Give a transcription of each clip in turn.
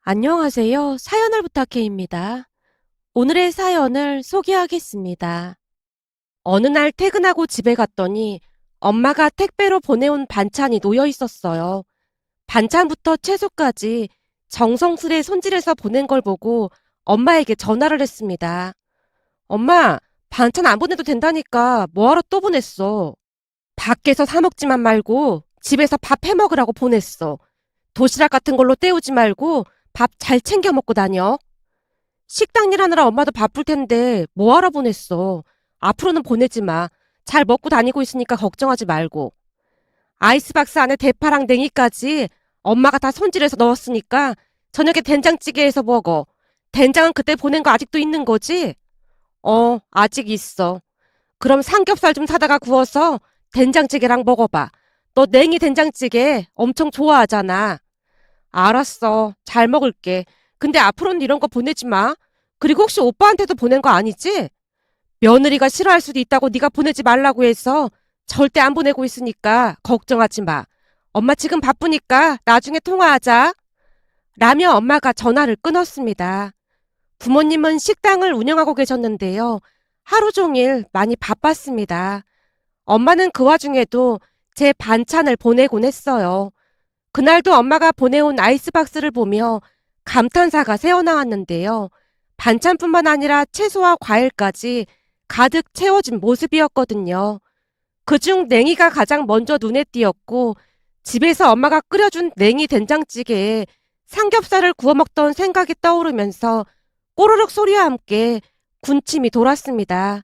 안녕하세요. 사연을 부탁해입니다. 오늘의 사연을 소개하겠습니다. 어느 날 퇴근하고 집에 갔더니 엄마가 택배로 보내온 반찬이 놓여 있었어요. 반찬부터 채소까지 정성스레 손질해서 보낸 걸 보고 엄마에게 전화를 했습니다. 엄마, 반찬 안 보내도 된다니까 뭐하러 또 보냈어? 밖에서 사 먹지만 말고 집에서 밥 해 먹으라고 보냈어. 도시락 같은 걸로 때우지 말고 밥 잘 챙겨 먹고 다녀. 식당 일하느라 엄마도 바쁠 텐데 뭐하러 보냈어. 앞으로는 보내지 마. 잘 먹고 다니고 있으니까 걱정하지 말고. 아이스박스 안에 대파랑 냉이까지 엄마가 다 손질해서 넣었으니까 저녁에 된장찌개해서 먹어. 된장은 그때 보낸 거 아직도 있는 거지? 아직 있어. 그럼 삼겹살 좀 사다가 구워서 된장찌개랑 먹어봐. 너 냉이 된장찌개 엄청 좋아하잖아. 알았어. 잘 먹을게. 근데 앞으로는 이런 거 보내지 마. 그리고 혹시 오빠한테도 보낸 거 아니지? 며느리가 싫어할 수도 있다고 네가 보내지 말라고 해서 절대 안 보내고 있으니까 걱정하지 마. 엄마 지금 바쁘니까 나중에 통화하자. 라며 엄마가 전화를 끊었습니다. 부모님은 식당을 운영하고 계셨는데요. 하루 종일 많이 바빴습니다. 엄마는 그 와중에도 제 반찬을 보내곤 했어요. 그날도 엄마가 보내온 아이스박스를 보며 감탄사가 새어나왔는데요. 반찬뿐만 아니라 채소와 과일까지 가득 채워진 모습이었거든요. 그중 냉이가 가장 먼저 눈에 띄었고 집에서 엄마가 끓여준 냉이 된장찌개에 삼겹살을 구워 먹던 생각이 떠오르면서 꼬르륵 소리와 함께 군침이 돌았습니다.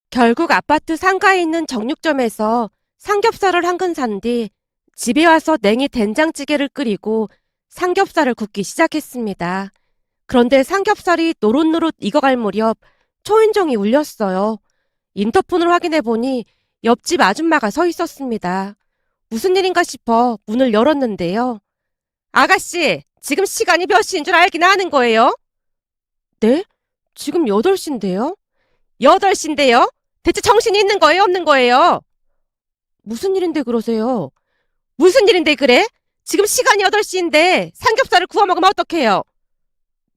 결국 아파트 상가에 있는 정육점에서 삼겹살을 한 근 산 뒤 집에 와서 냉이 된장찌개를 끓이고 삼겹살을 굽기 시작했습니다. 그런데 삼겹살이 노릇노릇 익어갈 무렵 초인종이 울렸어요. 인터폰을 확인해 보니 옆집 아줌마가 서 있었습니다. 무슨 일인가 싶어 문을 열었는데요. 아가씨, 지금 시간이 몇 시인 줄 알긴 아는 거예요? 네? 지금 8시인데요? 8시인데요? 대체 정신이 있는 거예요, 없는 거예요? 무슨 일인데 그러세요? 무슨 일인데 그래? 지금 시간이 8시인데 삼겹살을 구워 먹으면 어떡해요?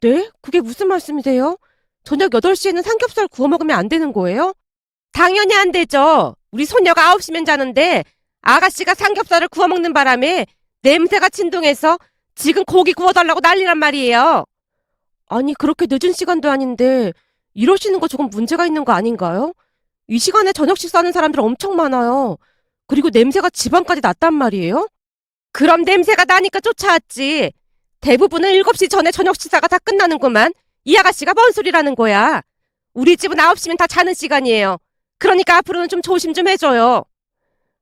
네? 그게 무슨 말씀이세요? 저녁 8시에는 삼겹살 구워 먹으면 안 되는 거예요? 당연히 안 되죠. 우리 손녀가 9시면 자는데 아가씨가 삼겹살을 구워 먹는 바람에 냄새가 진동해서 지금 고기 구워달라고 난리란 말이에요. 아니, 그렇게 늦은 시간도 아닌데 이러시는 거 조금 문제가 있는 거 아닌가요? 이 시간에 저녁 식사하는 사람들 엄청 많아요. 그리고 냄새가 집안까지 났단 말이에요? 그럼 냄새가 나니까 쫓아왔지. 대부분은 7시 전에 저녁 식사가 다 끝나는구만. 이 아가씨가 뭔 소리라는 거야. 우리 집은 9시면 다 자는 시간이에요. 그러니까 앞으로는 좀 조심 좀 해줘요.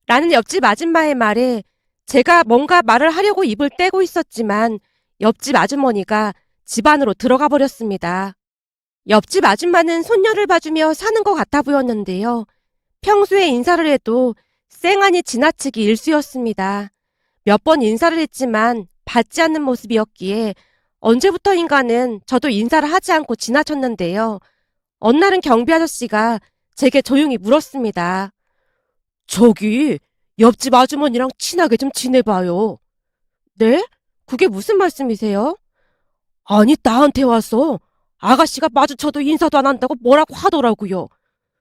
라는 옆집 아줌마의 말에 제가 뭔가 말을 하려고 입을 떼고 있었지만 옆집 아주머니가 집 안으로 들어가 버렸습니다. 옆집 아줌마는 손녀를 봐주며 사는 것 같아 보였는데요. 평소에 인사를 해도 쌩하니 지나치기 일쑤였습니다. 몇 번 인사를 했지만 받지 않는 모습이었기에 언제부터인가는 저도 인사를 하지 않고 지나쳤는데요. 어느 날은 경비 아저씨가 제게 조용히 물었습니다. 저기 옆집 아주머니랑 친하게 좀 지내봐요. 네? 그게 무슨 말씀이세요? 아니, 나한테 와서 아가씨가 마주쳐도 인사도 안 한다고 뭐라고 하더라고요.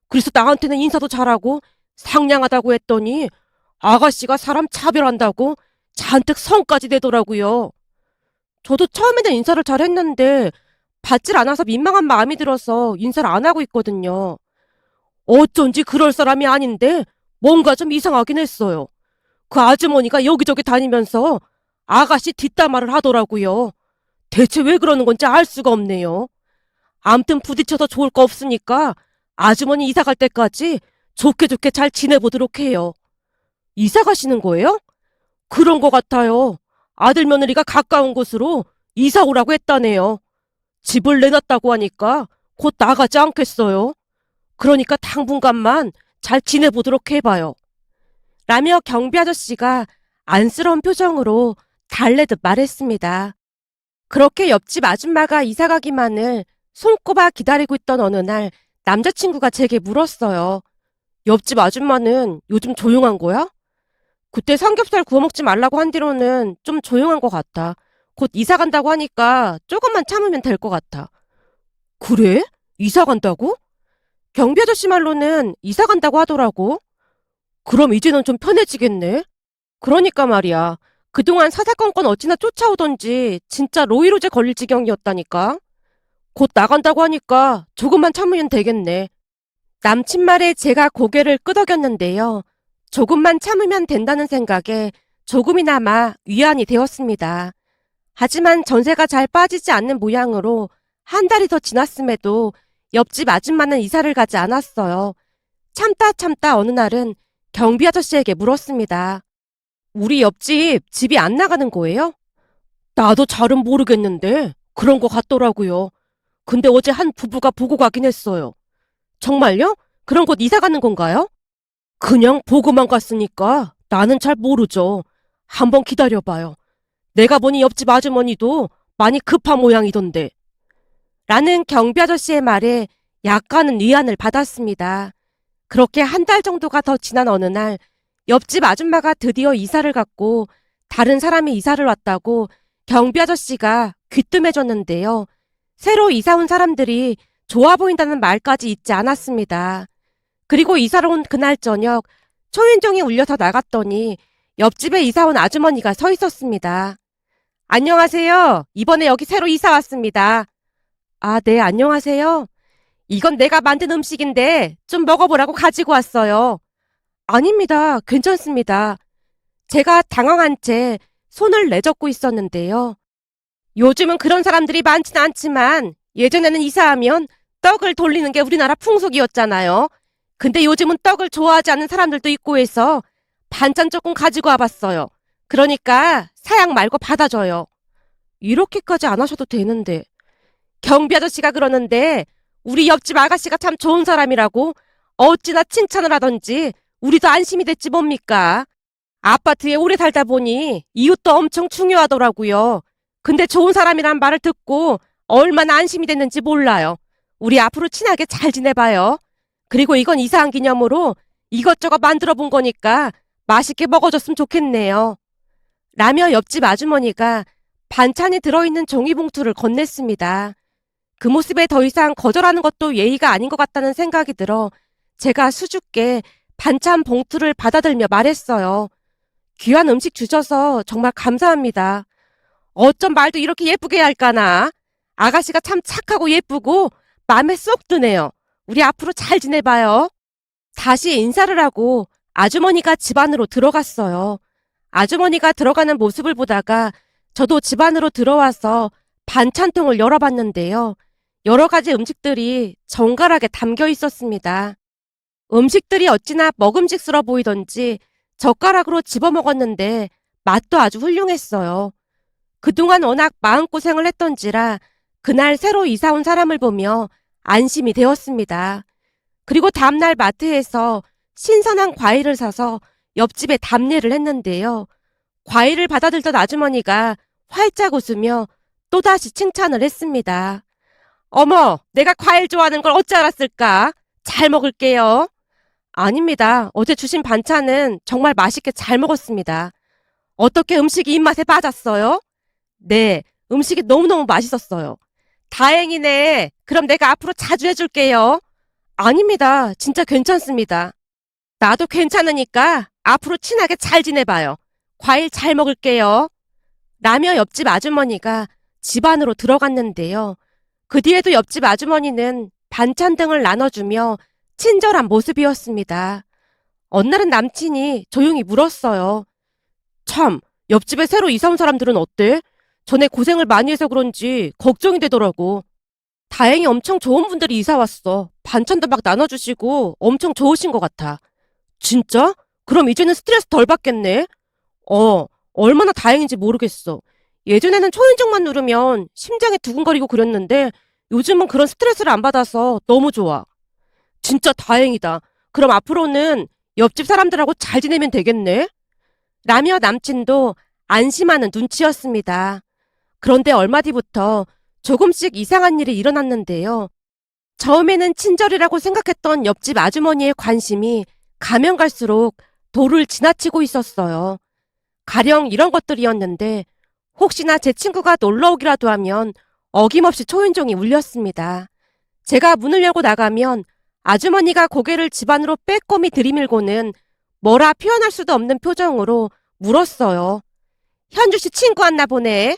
그래서 나한테는 인사도 잘하고 상냥하다고 했더니 아가씨가 사람 차별한다고 잔뜩 성까지 내더라고요. 저도 처음에는 인사를 잘했는데 받질 않아서 민망한 마음이 들어서 인사를 안 하고 있거든요. 어쩐지 그럴 사람이 아닌데 뭔가 좀 이상하긴 했어요. 그 아주머니가 여기저기 다니면서 아가씨 뒷담화를 하더라고요. 대체 왜 그러는 건지 알 수가 없네요. 암튼 부딪혀서 좋을 거 없으니까 아주머니 이사 갈 때까지 좋게 좋게 잘 지내보도록 해요. 이사 가시는 거예요? 그런 거 같아요. 아들 며느리가 가까운 곳으로 이사 오라고 했다네요. 집을 내놨다고 하니까 곧 나가지 않겠어요. 그러니까 당분간만 잘 지내보도록 해봐요. 라며 경비 아저씨가 안쓰러운 표정으로 달래듯 말했습니다. 그렇게 옆집 아줌마가 이사 가기만을 손꼽아 기다리고 있던 어느 날 남자친구가 제게 물었어요. 옆집 아줌마는 요즘 조용한 거야? 그때 삼겹살 구워 먹지 말라고 한 뒤로는 좀 조용한 것 같아. 곧 이사 간다고 하니까 조금만 참으면 될 것 같아. 그래? 이사 간다고? 경비 아저씨 말로는 이사 간다고 하더라고. 그럼 이제는 좀 편해지겠네. 그러니까 말이야. 그동안 사사건건 어찌나 쫓아오던지 진짜 로이로제 걸릴 지경이었다니까. 곧 나간다고 하니까 조금만 참으면 되겠네. 남친 말에 제가 고개를 끄덕였는데요. 조금만 참으면 된다는 생각에 조금이나마 위안이 되었습니다. 하지만 전세가 잘 빠지지 않는 모양으로 한 달이 더 지났음에도 옆집 아줌마는 이사를 가지 않았어요. 참다 어느 날은 경비 아저씨에게 물었습니다. 우리 옆집 집이 안 나가는 거예요? 나도 잘은 모르겠는데 그런 거 같더라고요. 근데 어제 한 부부가 보고 가긴 했어요. 정말요? 그럼 곧 이사 가는 건가요? 그냥 보고만 갔으니까 나는 잘 모르죠. 한번 기다려봐요. 내가 보니 옆집 아주머니도 많이 급한 모양이던데. 라는 경비 아저씨의 말에 약간은 위안을 받았습니다. 그렇게 한 달 정도가 더 지난 어느 날 옆집 아줌마가 드디어 이사를 갔고 다른 사람이 이사를 왔다고 경비 아저씨가 귀뜸해줬는데요. 새로 이사 온 사람들이 좋아 보인다는 말까지 잊지 않았습니다. 그리고 이사를 온 그날 저녁 초인종이 울려서 나갔더니 옆집에 이사 온 아주머니가 서 있었습니다. 안녕하세요. 이번에 여기 새로 이사 왔습니다. 아, 네, 안녕하세요. 이건 내가 만든 음식인데 좀 먹어보라고 가지고 왔어요. 아닙니다. 괜찮습니다. 제가 당황한 채 손을 내젓고 있었는데요. 요즘은 그런 사람들이 많지는 않지만 예전에는 이사하면 떡을 돌리는 게 우리나라 풍속이었잖아요. 근데 요즘은 떡을 좋아하지 않는 사람들도 있고 해서 반찬 조금 가지고 와봤어요. 그러니까 사양 말고 받아줘요. 이렇게까지 안 하셔도 되는데. 경비 아저씨가 그러는데 우리 옆집 아가씨가 참 좋은 사람이라고 어찌나 칭찬을 하던지 우리도 안심이 됐지 뭡니까? 아파트에 오래 살다 보니 이웃도 엄청 중요하더라고요. 근데 좋은 사람이란 말을 듣고 얼마나 안심이 됐는지 몰라요. 우리 앞으로 친하게 잘 지내봐요. 그리고 이건 이사한 기념으로 이것저것 만들어 본 거니까 맛있게 먹어줬으면 좋겠네요. 라며 옆집 아주머니가 반찬이 들어있는 종이봉투를 건넸습니다. 그 모습에 더 이상 거절하는 것도 예의가 아닌 것 같다는 생각이 들어 제가 수줍게 반찬 봉투를 받아들며 말했어요. 귀한 음식 주셔서 정말 감사합니다. 어쩜 말도 이렇게 예쁘게 할까나. 아가씨가 참 착하고 예쁘고 마음에 쏙 드네요. 우리 앞으로 잘 지내봐요. 다시 인사를 하고 아주머니가 집 안으로 들어갔어요. 아주머니가 들어가는 모습을 보다가 저도 집 안으로 들어와서 반찬통을 열어봤는데요. 여러 가지 음식들이 정갈하게 담겨 있었습니다. 음식들이 어찌나 먹음직스러워 보이던지 젓가락으로 집어먹었는데 맛도 아주 훌륭했어요. 그동안 워낙 마음고생을 했던지라 그날 새로 이사 온 사람을 보며 안심이 되었습니다. 그리고 다음날 마트에서 신선한 과일을 사서 옆집에 답례를 했는데요. 과일을 받아들던 아주머니가 활짝 웃으며 또다시 칭찬을 했습니다. 어머, 내가 과일 좋아하는 걸 어찌 알았을까? 잘 먹을게요. 아닙니다. 어제 주신 반찬은 정말 맛있게 잘 먹었습니다. 어떻게 음식이 입맛에 빠졌어요? 네, 음식이 너무너무 맛있었어요. 다행이네. 그럼 내가 앞으로 자주 해줄게요. 아닙니다. 진짜 괜찮습니다. 나도 괜찮으니까 앞으로 친하게 잘 지내봐요. 과일 잘 먹을게요. 라며 옆집 아주머니가 집 안으로 들어갔는데요. 그 뒤에도 옆집 아주머니는 반찬 등을 나눠주며 친절한 모습이었습니다. 어느 날은 남친이 조용히 물었어요. 참, 옆집에 새로 이사 온 사람들은 어때? 전에 고생을 많이 해서 그런지 걱정이 되더라고. 다행히 엄청 좋은 분들이 이사 왔어. 반찬도 막 나눠주시고 엄청 좋으신 것 같아. 진짜? 그럼 이제는 스트레스 덜 받겠네? 얼마나 다행인지 모르겠어. 예전에는 초인종만 누르면 심장이 두근거리고 그랬는데 요즘은 그런 스트레스를 안 받아서 너무 좋아. 진짜 다행이다. 그럼 앞으로는 옆집 사람들하고 잘 지내면 되겠네? 라며 남친도 안심하는 눈치였습니다. 그런데 얼마 뒤부터 조금씩 이상한 일이 일어났는데요. 처음에는 친절이라고 생각했던 옆집 아주머니의 관심이 가면 갈수록 도를 지나치고 있었어요. 가령 이런 것들이었는데 혹시나 제 친구가 놀러 오기라도 하면 어김없이 초인종이 울렸습니다. 제가 문을 열고 나가면 아주머니가 고개를 집 안으로 빼꼼히 들이밀고는 뭐라 표현할 수도 없는 표정으로 물었어요. 현주 씨 친구 왔나 보네.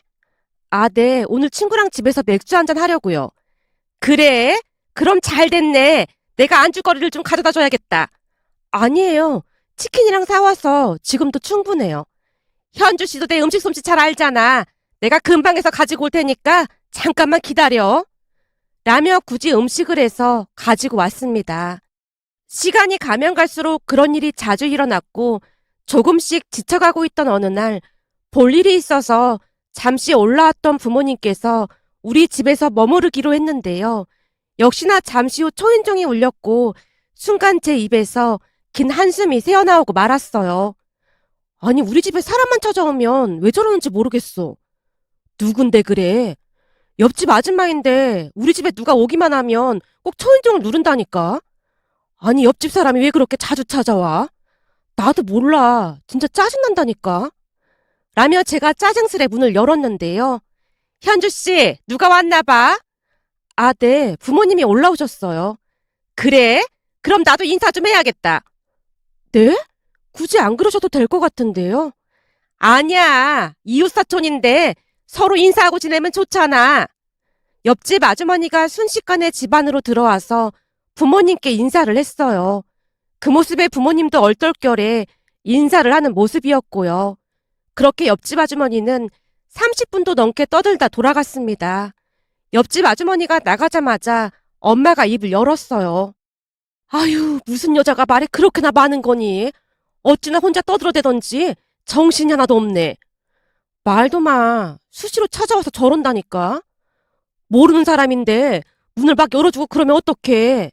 아, 네. 오늘 친구랑 집에서 맥주 한잔 하려고요. 그래? 그럼 잘 됐네. 내가 안주거리를 좀 가져다 줘야겠다. 아니에요. 치킨이랑 사와서 지금도 충분해요. 현주 씨도 내 음식 솜씨 잘 알잖아. 내가 금방 해서 가지고 올 테니까 잠깐만 기다려. 라며 굳이 음식을 해서 가지고 왔습니다. 시간이 가면 갈수록 그런 일이 자주 일어났고 조금씩 지쳐가고 있던 어느 날 볼 일이 있어서 잠시 올라왔던 부모님께서 우리 집에서 머무르기로 했는데요. 역시나 잠시 후 초인종이 울렸고 순간 제 입에서 긴 한숨이 새어나오고 말았어요. 아니, 우리 집에 사람만 찾아오면 왜 저러는지 모르겠어. 누군데 그래? 옆집 아줌마인데 우리 집에 누가 오기만 하면 꼭 초인종을 누른다니까? 아니, 옆집 사람이 왜 그렇게 자주 찾아와? 나도 몰라. 진짜 짜증난다니까. 라며 제가 짜증스레 문을 열었는데요. 현주 씨, 누가 왔나 봐? 아, 네. 부모님이 올라오셨어요. 그래? 그럼 나도 인사 좀 해야겠다. 네? 굳이 안 그러셔도 될 것 같은데요. 아니야. 이웃사촌인데 서로 인사하고 지내면 좋잖아. 옆집 아주머니가 순식간에 집 안으로 들어와서 부모님께 인사를 했어요. 그 모습에 부모님도 얼떨결에 인사를 하는 모습이었고요. 그렇게 옆집 아주머니는 30분도 넘게 떠들다 돌아갔습니다. 옆집 아주머니가 나가자마자 엄마가 입을 열었어요. 아유, 무슨 여자가 말이 그렇게나 많은 거니? 어찌나 혼자 떠들어대던지 정신이 하나도 없네. 말도 마. 수시로 찾아와서 저런다니까. 모르는 사람인데 문을 막 열어주고 그러면 어떡해.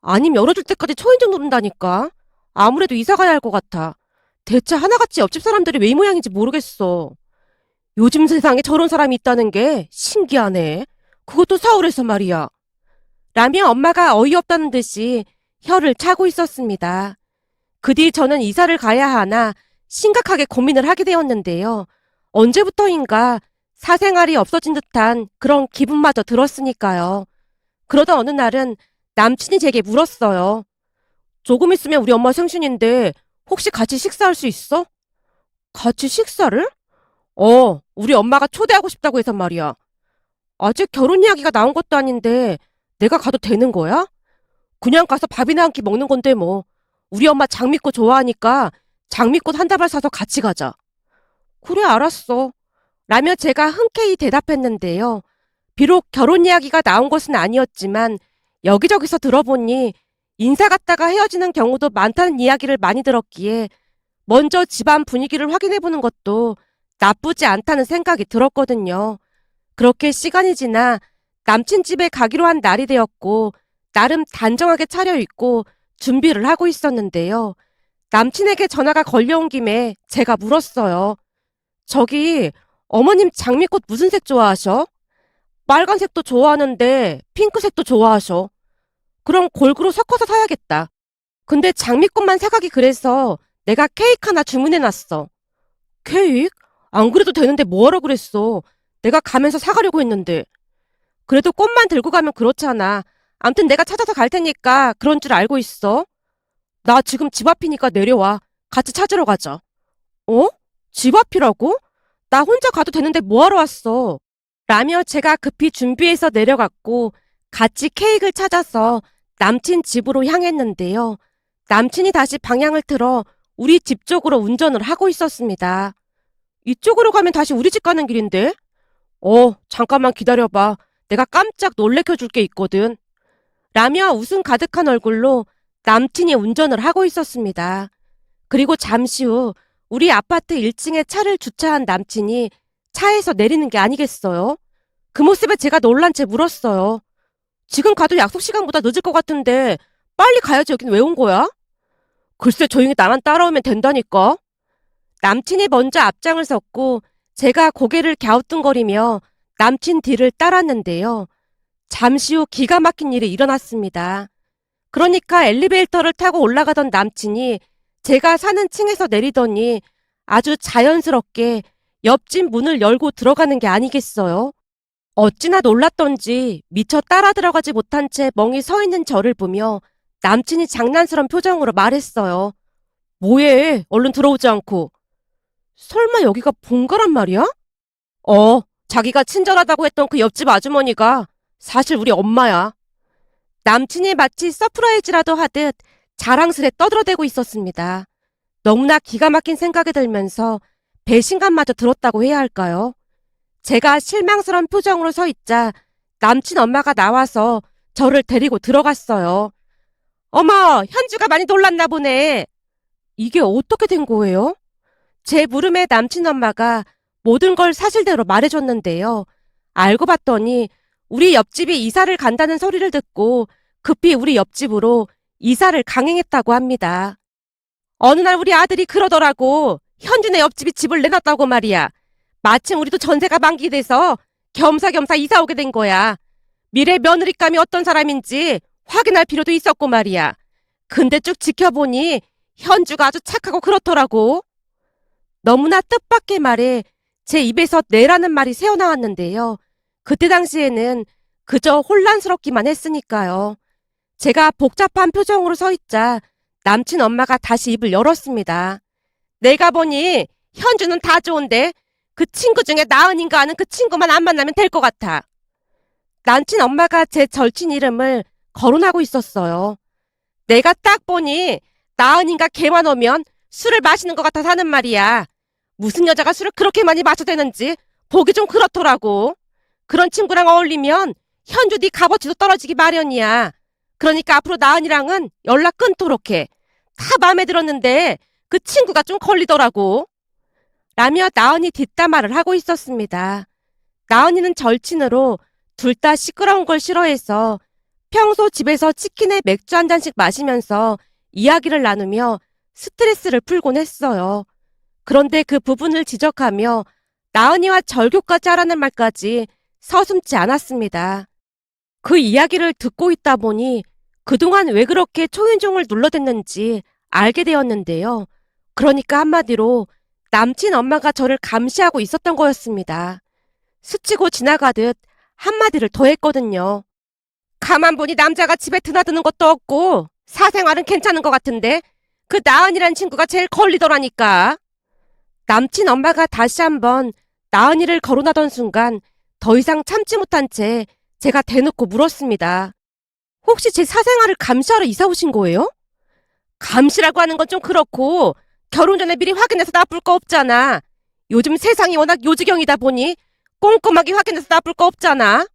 아니면 열어줄 때까지 초인종 누른다니까. 아무래도 이사 가야 할 것 같아. 대체 하나같이 옆집 사람들이 왜 이 모양인지 모르겠어. 요즘 세상에 저런 사람이 있다는 게 신기하네. 그것도 서울에서 말이야. 라며 엄마가 어이없다는 듯이 혀를 차고 있었습니다. 그 뒤 저는 이사를 가야 하나 심각하게 고민을 하게 되었는데요. 언제부터인가 사생활이 없어진 듯한 그런 기분마저 들었으니까요. 그러던 어느 날은 남친이 제게 물었어요. 조금 있으면 우리 엄마 생신인데 혹시 같이 식사할 수 있어? 같이 식사를? 우리 엄마가 초대하고 싶다고 해서 말이야. 아직 결혼 이야기가 나온 것도 아닌데 내가 가도 되는 거야? 그냥 가서 밥이나 한 끼 먹는 건데 뭐. 우리 엄마 장미꽃 좋아하니까 장미꽃 한 다발 사서 같이 가자. 그래, 알았어. 라며 제가 흔쾌히 대답했는데요. 비록 결혼 이야기가 나온 것은 아니었지만 여기저기서 들어보니 인사 갔다가 헤어지는 경우도 많다는 이야기를 많이 들었기에 먼저 집안 분위기를 확인해보는 것도 나쁘지 않다는 생각이 들었거든요. 그렇게 시간이 지나 남친 집에 가기로 한 날이 되었고 나름 단정하게 차려입고 준비를 하고 있었는데요. 남친에게 전화가 걸려온 김에 제가 물었어요. 저기 어머님 장미꽃 무슨 색 좋아하셔? 빨간색도 좋아하는데 핑크색도 좋아하셔. 그럼 골고루 섞어서 사야겠다. 근데 장미꽃만 사가기 그래서 내가 케이크 하나 주문해놨어. 케이크? 안 그래도 되는데 뭐하러 그랬어. 내가 가면서 사가려고 했는데. 그래도 꽃만 들고 가면 그렇잖아. 암튼 내가 찾아서 갈 테니까 그런 줄 알고 있어. 나 지금 집 앞이니까 내려와. 같이 찾으러 가자. 어? 집 앞이라고? 나 혼자 가도 되는데 뭐하러 왔어? 라며 제가 급히 준비해서 내려갔고 같이 케이크를 찾아서 남친 집으로 향했는데요. 남친이 다시 방향을 틀어 우리 집 쪽으로 운전을 하고 있었습니다. 이쪽으로 가면 다시 우리 집 가는 길인데? 잠깐만 기다려봐. 내가 깜짝 놀래켜 줄 게 있거든. 라며 웃음 가득한 얼굴로 남친이 운전을 하고 있었습니다. 그리고 잠시 후 우리 아파트 1층에 차를 주차한 남친이 차에서 내리는 게 아니겠어요? 그 모습에 제가 놀란 채 물었어요. 지금 가도 약속 시간보다 늦을 것 같은데 빨리 가야지. 여긴 왜 온 거야? 글쎄, 조용히 나만 따라오면 된다니까. 남친이 먼저 앞장을 섰고 제가 고개를 갸우뚱거리며 남친 뒤를 따랐는데요. 잠시 후 기가 막힌 일이 일어났습니다. 그러니까 엘리베이터를 타고 올라가던 남친이 제가 사는 층에서 내리더니 아주 자연스럽게 옆집 문을 열고 들어가는 게 아니겠어요? 어찌나 놀랐던지 미처 따라 들어가지 못한 채 멍이 서 있는 저를 보며 남친이 장난스러운 표정으로 말했어요. 뭐해? 얼른 들어오지 않고. 설마 여기가 본가란 말이야? 자기가 친절하다고 했던 그 옆집 아주머니가 사실 우리 엄마야. 남친이 마치 서프라이즈라도 하듯 자랑스레 떠들어대고 있었습니다. 너무나 기가 막힌 생각이 들면서 배신감마저 들었다고 해야 할까요? 제가 실망스러운 표정으로 서 있자 남친 엄마가 나와서 저를 데리고 들어갔어요. 어머, 현주가 많이 놀랐나 보네. 이게 어떻게 된 거예요? 제 물음에 남친 엄마가 모든 걸 사실대로 말해줬는데요. 알고 봤더니 우리 옆집이 이사를 간다는 소리를 듣고 급히 우리 옆집으로 이사를 강행했다고 합니다. 어느 날 우리 아들이 그러더라고. 현준의 옆집이 집을 내놨다고 말이야. 마침 우리도 전세가 만기돼서 겸사겸사 이사 오게 된 거야. 미래 며느리감이 어떤 사람인지 확인할 필요도 있었고 말이야. 근데 쭉 지켜보니 현주가 아주 착하고 그렇더라고. 너무나 뜻밖의 말에 제 입에서 내라는 말이 새어나왔는데요. 그때 당시에는 그저 혼란스럽기만 했으니까요. 제가 복잡한 표정으로 서 있자 남친 엄마가 다시 입을 열었습니다. 내가 보니 현주는 다 좋은데 그 친구 중에 나은인가 하는 그 친구만 안 만나면 될 것 같아. 남친 엄마가 제 절친 이름을 거론하고 있었어요. 내가 딱 보니 나은인가 걔만 오면 술을 마시는 것 같아서 하는 말이야. 무슨 여자가 술을 그렇게 많이 마셔대는지 보기 좀 그렇더라고. 그런 친구랑 어울리면 현주 네 값어치도 떨어지기 마련이야. 그러니까 앞으로 나은이랑은 연락 끊도록 해. 다 마음에 들었는데 그 친구가 좀 걸리더라고. 라며 나은이 뒷담화를 하고 있었습니다. 나은이는 절친으로 둘 다 시끄러운 걸 싫어해서 평소 집에서 치킨에 맥주 한 잔씩 마시면서 이야기를 나누며 스트레스를 풀곤 했어요. 그런데 그 부분을 지적하며 나은이와 절교까지 하라는 말까지 서슴지 않았습니다. 그 이야기를 듣고 있다 보니 그동안 왜 그렇게 초인종을 눌러댔는지 알게 되었는데요. 그러니까 한마디로 남친 엄마가 저를 감시하고 있었던 거였습니다. 스치고 지나가듯 한마디를 더 했거든요. 가만 보니 남자가 집에 드나드는 것도 없고 사생활은 괜찮은 것 같은데 그 나은이란 친구가 제일 걸리더라니까. 남친 엄마가 다시 한번 나은이를 거론하던 순간 더 이상 참지 못한 채 제가 대놓고 물었습니다. 혹시 제 사생활을 감시하러 이사 오신 거예요? 감시라고 하는 건 좀 그렇고 결혼 전에 미리 확인해서 나쁠 거 없잖아. 요즘 세상이 워낙 요지경이다 보니 꼼꼼하게 확인해서 나쁠 거 없잖아.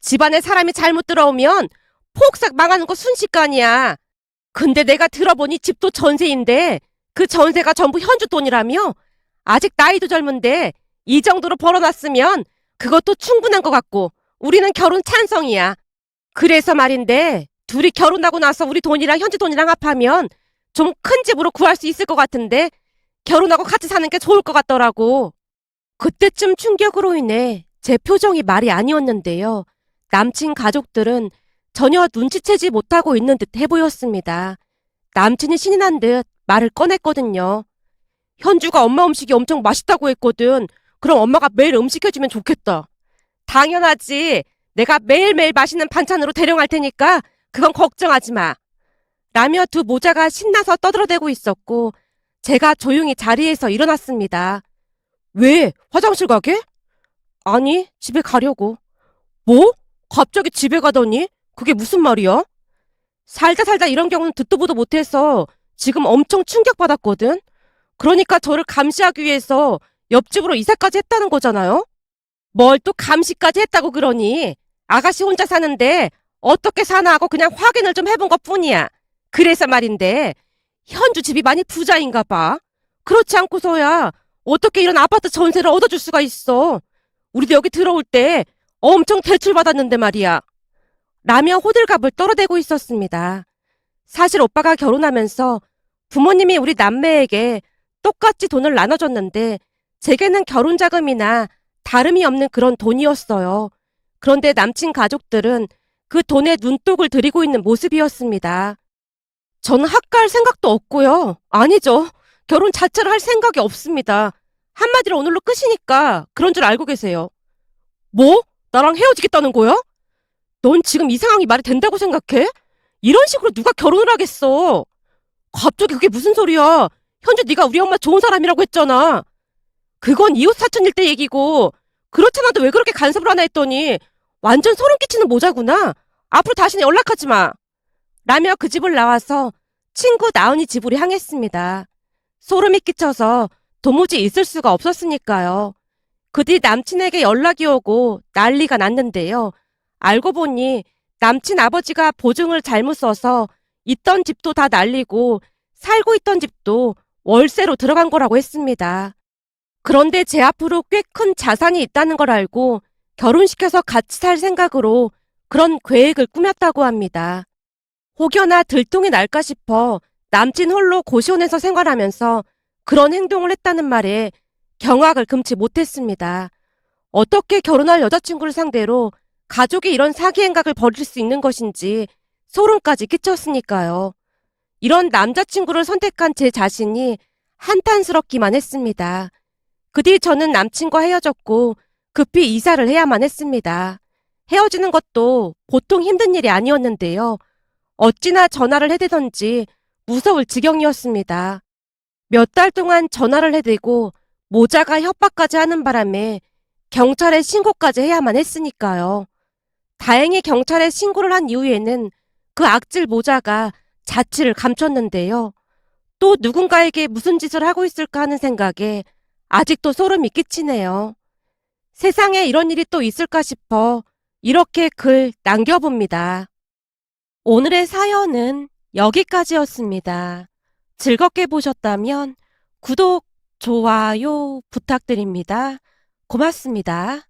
집안에 사람이 잘못 들어오면 폭삭 망하는 거 순식간이야. 근데 내가 들어보니 집도 전세인데 그 전세가 전부 현주 돈이라며? 아직 나이도 젊은데 이 정도로 벌어놨으면 그것도 충분한 것 같고 우리는 결혼 찬성이야. 그래서 말인데 둘이 결혼하고 나서 우리 돈이랑 현주 돈이랑 합하면 좀 큰 집으로 구할 수 있을 것 같은데 결혼하고 같이 사는 게 좋을 것 같더라고. 그때쯤 충격으로 인해 제 표정이 말이 아니었는데요. 남친 가족들은 전혀 눈치채지 못하고 있는 듯 해보였습니다. 남친이 신이 난 듯 말을 꺼냈거든요. 현주가 엄마 음식이 엄청 맛있다고 했거든. 그럼 엄마가 매일 음식 해주면 좋겠다. 당연하지. 내가 매일매일 맛있는 반찬으로 대령할 테니까 그건 걱정하지 마. 라며 두 모자가 신나서 떠들어대고 있었고 제가 조용히 자리에서 일어났습니다. 왜? 화장실 가게? 아니, 집에 가려고. 뭐? 갑자기 집에 가더니? 그게 무슨 말이야? 살다 살다 이런 경우는 듣도 보도 못해서 지금 엄청 충격받았거든? 그러니까 저를 감시하기 위해서 옆집으로 이사까지 했다는 거잖아요? 뭘 또 감시까지 했다고 그러니? 아가씨 혼자 사는데 어떻게 사나 하고 그냥 확인을 좀 해본 것 뿐이야. 그래서 말인데 현주 집이 많이 부자인가 봐. 그렇지 않고서야 어떻게 이런 아파트 전세를 얻어줄 수가 있어. 우리도 여기 들어올 때 엄청 대출받았는데 말이야. 라며 호들갑을 떨어대고 있었습니다. 사실 오빠가 결혼하면서 부모님이 우리 남매에게 똑같이 돈을 나눠줬는데 제게는 결혼자금이나 다름이 없는 그런 돈이었어요. 그런데 남친 가족들은 그 돈에 눈독을 들이고 있는 모습이었습니다. 저는 학갈 생각도 없고요. 아니죠. 결혼 자체를 할 생각이 없습니다. 한마디로 오늘로 끝이니까 그런 줄 알고 계세요. 뭐? 나랑 헤어지겠다는 거야? 넌 지금 이 상황이 말이 된다고 생각해? 이런 식으로 누가 결혼을 하겠어? 갑자기 그게 무슨 소리야? 현주 네가 우리 엄마 좋은 사람이라고 했잖아. 그건 이웃 사촌일 때 얘기고 그렇잖아도 왜 그렇게 간섭을 하나 했더니 완전 소름 끼치는 모자구나. 앞으로 다시는 연락하지 마. 라며 그 집을 나와서 친구 나은이 집으로 향했습니다. 소름이 끼쳐서 도무지 있을 수가 없었으니까요. 그 뒤 남친에게 연락이 오고 난리가 났는데요. 알고 보니 남친 아버지가 보증을 잘못 써서 있던 집도 다 날리고 살고 있던 집도 월세로 들어간 거라고 했습니다. 그런데 제 앞으로 꽤 큰 자산이 있다는 걸 알고 결혼시켜서 같이 살 생각으로 그런 계획을 꾸몄다고 합니다. 혹여나 들통이 날까 싶어 남친 홀로 고시원에서 생활하면서 그런 행동을 했다는 말에 경악을 금치 못했습니다. 어떻게 결혼할 여자친구를 상대로 가족이 이런 사기 행각을 벌일 수 있는 것인지 소름까지 끼쳤으니까요. 이런 남자친구를 선택한 제 자신이 한탄스럽기만 했습니다. 그 뒤 저는 남친과 헤어졌고 급히 이사를 해야만 했습니다. 헤어지는 것도 보통 힘든 일이 아니었는데요. 어찌나 전화를 해대던지 무서울 지경이었습니다. 몇 달 동안 전화를 해대고 모자가 협박까지 하는 바람에 경찰에 신고까지 해야만 했으니까요. 다행히 경찰에 신고를 한 이후에는 그 악질 모자가 자취를 감췄는데요. 또 누군가에게 무슨 짓을 하고 있을까 하는 생각에 아직도 소름이 끼치네요. 세상에 이런 일이 또 있을까 싶어 이렇게 글 남겨봅니다. 오늘의 사연은 여기까지였습니다. 즐겁게 보셨다면 구독, 좋아요 부탁드립니다. 고맙습니다.